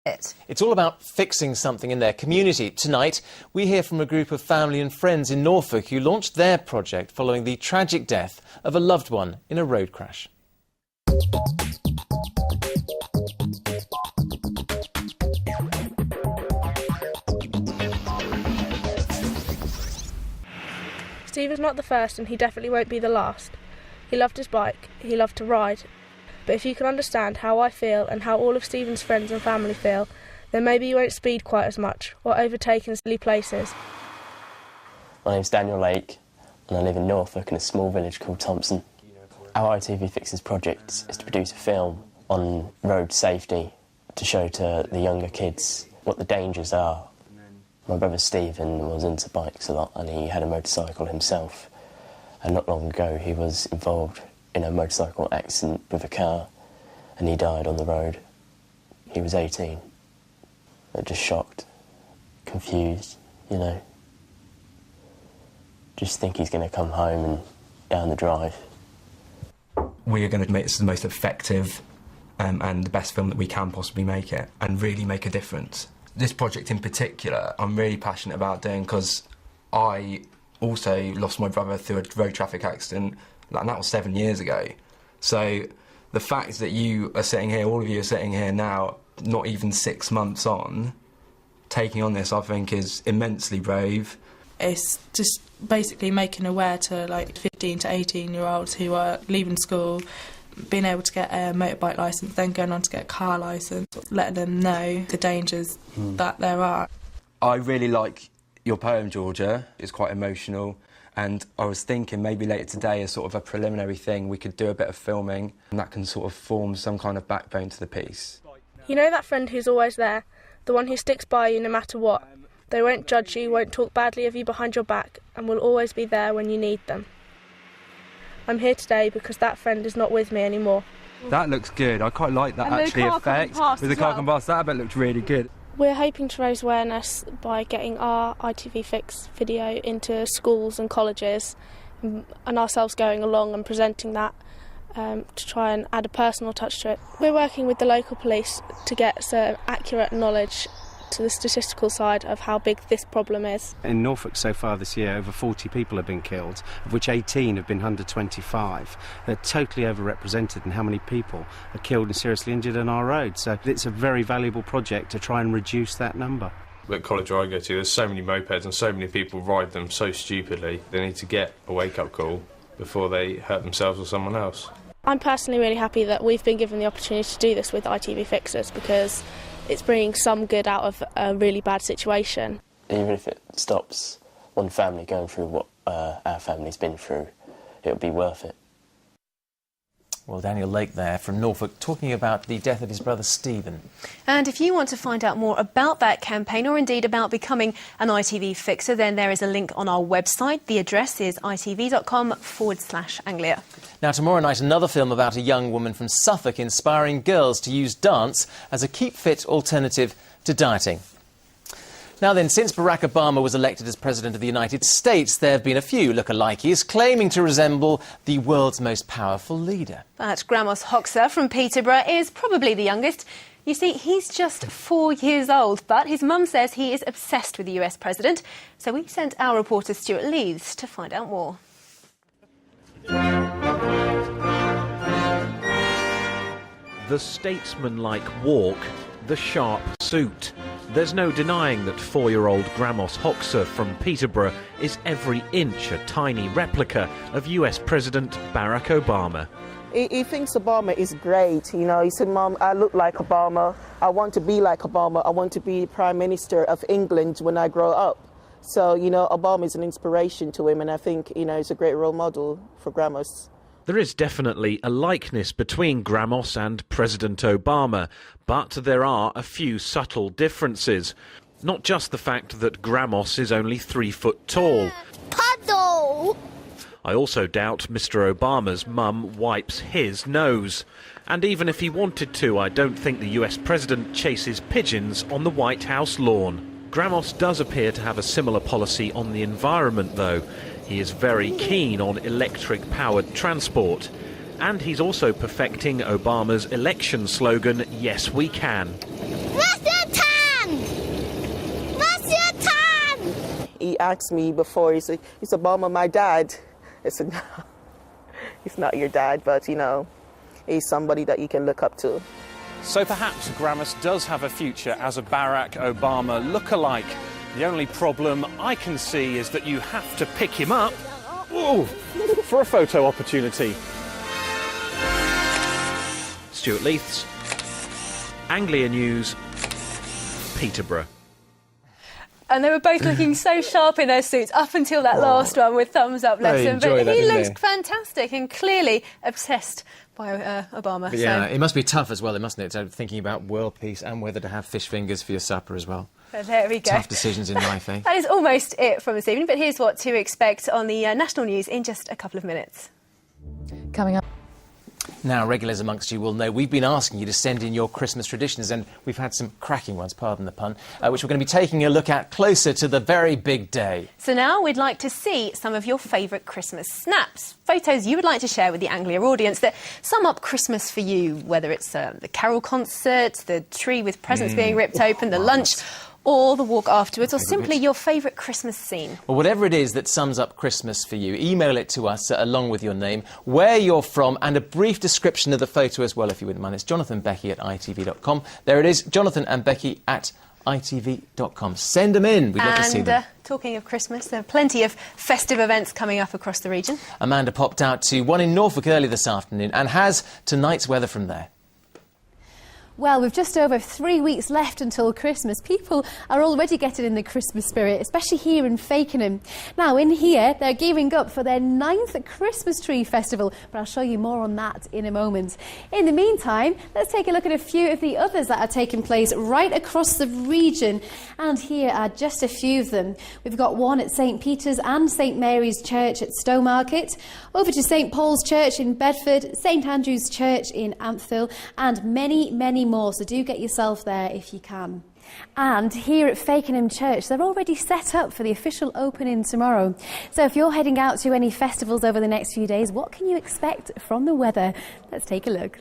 It's all about fixing something in their community. Tonight, we hear from a group of family and friends in Norfolk who launched their project following the tragic death of a loved one in a road crash. Steve is not the first and he definitely won't be the last. He loved his bike, he loved to ride. But if you can understand how I feel and how all of Stephen's friends and family feel, then maybe you won't speed quite as much or overtake in silly places. My name's Daniel Lake and I live in Norfolk in a small village called Thompson. Our ITV Fixes project is to produce a film on road safety to show to the younger kids what the dangers are. My brother Stephen was into bikes a lot and he had a motorcycle himself, and not long ago he was involved in a motorcycle accident with a car and he died on the road. He was 18. Just shocked, confused, you know. Just think he's going to come home and down the drive. We are going to make this the most effective and the best film that we can possibly make it, and really make a difference. This project in particular, I'm really passionate about doing because I also lost my brother through a road traffic accident, and that was 7 years ago. So the fact that you are sitting here, all of you are sitting here now, not even 6 months on, taking on this, I think, is immensely brave. It's just basically making aware to like 15 to 18-year-olds who are leaving school, being able to get a motorbike licence, then going on to get a car licence, letting them know the dangers that there are. I really like your poem, Georgia. It's quite emotional, and I was thinking maybe later today, as sort of a preliminary thing, we could do a bit of filming, and that can sort of form some kind of backbone to the piece. You know that friend who's always there, the one who sticks by you no matter what. They won't judge you, won't talk badly of you behind your back, and will always be there when you need them. I'm here today because that friend is not with me anymore. That looks good. I quite like that actually effect. With the car come past, that bit looked really good. We're hoping to raise awareness by getting our ITV Fix video into schools and colleges, and ourselves going along and presenting that to try and add a personal touch to it. We're working with the local police to get some accurate knowledge to the statistical side of how big this problem is. In Norfolk so far this year, over 40 people have been killed, of which 18 have been under 25. They're totally overrepresented in how many people are killed and seriously injured on our roads. So it's a very valuable project to try and reduce that number. At college where I go to, there's so many mopeds and so many people ride them so stupidly. They need to get a wake-up call before they hurt themselves or someone else. I'm personally really happy that we've been given the opportunity to do this with ITV Fixers, because it's bringing some good out of a really bad situation. Even if it stops one family going through what our family's been through, it'll be worth it. Well, Daniel Lake there from Norfolk talking about the death of his brother Stephen. And if you want to find out more about that campaign, or indeed about becoming an ITV Fixer, then there is a link on our website. The address is itv.com/Anglia. Now, tomorrow night, another film about a young woman from Suffolk inspiring girls to use dance as a keep-fit alternative to dieting. Now then, since Barack Obama was elected as President of the United States, there have been a few lookalikes claiming to resemble the world's most powerful leader. But Gramos Hoxha from Peterborough is probably the youngest. You see, he's just 4 years old, but his mum says he is obsessed with the US President. So we sent our reporter Stuart Leeds to find out more. The statesmanlike walk, the sharp suit. There's no denying that 4-year-old Gramos Hoxha from Peterborough is every inch a tiny replica of US President Barack Obama. He thinks Obama is great, you know. He said, "Mom, I look like Obama. I want to be like Obama. I want to be Prime Minister of England when I grow up." So, you know, Obama is an inspiration to him, and I think, you know, he's a great role model for Gramos. There is definitely a likeness between Gramos and President Obama, but there are a few subtle differences. Not just the fact that Gramos is only 3 foot tall. Puddle! I also doubt Mr. Obama's mum wipes his nose. And even if he wanted to, I don't think the US President chases pigeons on the White House lawn. Gramos does appear to have a similar policy on the environment, though. He is very keen on electric-powered transport. And he's also perfecting Obama's election slogan, "Yes, we can." That's it! asked me before, he said, "Is Obama my dad?" I said, "No, he's not your dad, but, you know, he's somebody that you can look up to." So perhaps Gramus does have a future as a Barack Obama lookalike. The only problem I can see is that you have to pick him up for a photo opportunity. Stuart Leiths, Anglia News, Peterborough. And they were both looking so sharp in their suits up until that last one with thumbs up, bless him. But he looks fantastic and clearly obsessed by Obama. Yeah, it must be tough as well, mustn't it? So thinking about world peace and whether to have fish fingers for your supper as well. So there we go. Tough decisions in life, eh? That is almost it from this evening, but here's what to expect on the national news in just a couple of minutes. Coming up. Now, regulars amongst you will know we've been asking you to send in your Christmas traditions, and we've had some cracking ones, pardon the pun, which we're going to be taking a look at closer to the very big day. So now we'd like to see some of your favourite Christmas snaps, photos you would like to share with the Anglia audience that sum up Christmas for you, whether it's the carol concert, the tree with presents being ripped open, the lunch, or the walk afterwards, or simply your favourite Christmas scene. Well, whatever it is that sums up Christmas for you, email it to us along with your name, where you're from, and a brief description of the photo as well, if you wouldn't mind. It's Jonathan Becky at ITV.com. There it is, Jonathan and Becky at ITV.com. Send them in. We'd love to see them. Talking of Christmas, there are plenty of festive events coming up across the region. Amanda popped out to one in Norfolk early this afternoon and has tonight's weather from there. Well, with just over 3 weeks left until Christmas, people are already getting in the Christmas spirit, especially here in Fakenham. Now, in here, they're gearing up for their 9th Christmas Tree Festival, but I'll show you more on that in a moment. In the meantime, let's take a look at a few of the others that are taking place right across the region, and here are just a few of them. We've got one at St Peter's and St Mary's Church at Stowmarket, over to St Paul's Church in Bedford, St Andrew's Church in Ampthill, and many, many more, so do get yourself there if you can. And here at Fakenham Church, they're already set up for the official opening tomorrow. So if you're heading out to any festivals over the next few days, what can you expect from the weather? Let's take a look.